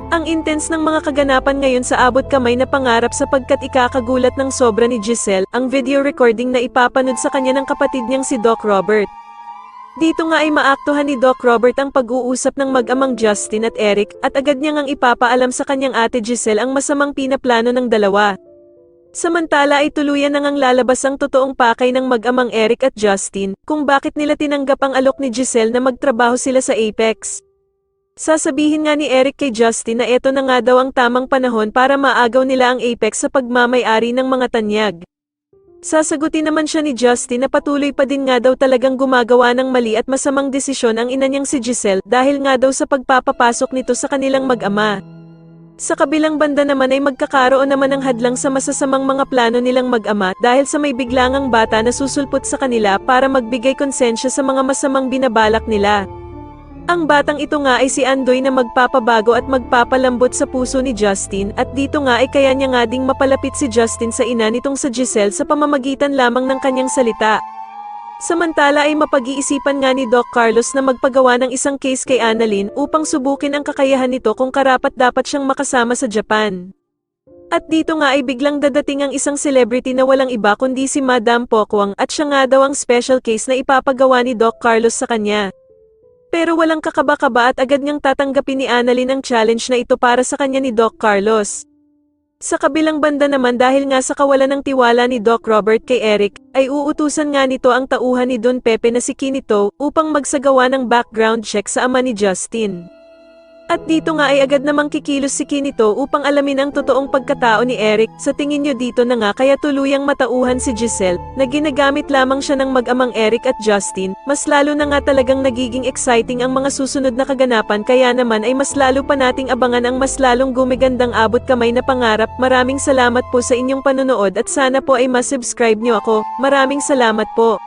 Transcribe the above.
Ang intense ng mga kaganapan ngayon sa abot kamay na pangarap sapagkat ikakagulat ng sobra ni Giselle ang video recording na ipapanood sa kanya ng kapatid niyang si Doc Robert. Dito nga ay maaktuhan ni Doc Robert ang pag-uusap ng mag-amang Justin at Eric at agad niya ngang ipapaalam sa kanyang ate Giselle ang masamang pinaplano ng dalawa. Samantala ay tuluyan na ngang lalabas ang totoong pakay ng mag-amang Eric at Justin kung bakit nila tinanggap ang alok ni Giselle na magtrabaho sila sa Apex. Sasabihin nga ni Eric kay Justin na eto na nga daw ang tamang panahon para maagaw nila ang Apex sa pagmamay-ari ng mga tanyag. Sasagutin naman siya ni Justin na patuloy pa din nga daw talagang gumagawa ng mali at masamang desisyon ang ina niyang si Giselle dahil nga daw sa pagpapapasok nito sa kanilang mag-ama. Sa kabilang banda naman ay magkakaroon naman ng hadlang sa masasamang mga plano nilang mag-ama dahil sa may biglangang bata na susulpot sa kanila para magbigay konsensya sa mga masamang binabalak nila. Ang batang ito nga ay si Andoy na magpapabago at magpapalambot sa puso ni Justin at dito nga ay kaya niya nga ding mapalapit si Justin sa ina nitong sa Giselle sa pamamagitan lamang ng kanyang salita. Samantala ay mapag-iisipan nga ni Doc Carlos na magpagawa ng isang case kay Annalyn upang subukin ang kakayahan nito kung karapat-dapat siyang makasama sa Japan. At dito nga ay biglang dadating ang isang celebrity na walang iba kundi si Madam Pokwang at siya nga daw ang special case na ipapagawa ni Doc Carlos sa kanya. Pero walang kakaba-kaba at agad niyang tatanggapin ni Annalyn ang challenge na ito para sa kanya ni Doc Carlos. Sa kabilang banda naman dahil nga sa kawalan ng tiwala ni Doc Robert kay Eric, ay uutusan nga nito ang tauhan ni Don Pepe na si Kinito upang magsagawa ng background check sa ama ni Justin. At dito nga ay agad namang kikilos si Kinito upang alamin ang totoong pagkatao ni Eric. Sa tingin nyo dito na nga kaya tuluyang matauhan si Giselle, na ginagamit lamang siya ng mag-amang Eric at Justin, mas lalo na nga talagang nagiging exciting ang mga susunod na kaganapan kaya naman ay mas lalo pa nating abangan ang mas lalong gumigandang abot kamay na pangarap. Maraming salamat po sa inyong panonood at sana po ay masubscribe nyo ako. Maraming salamat po.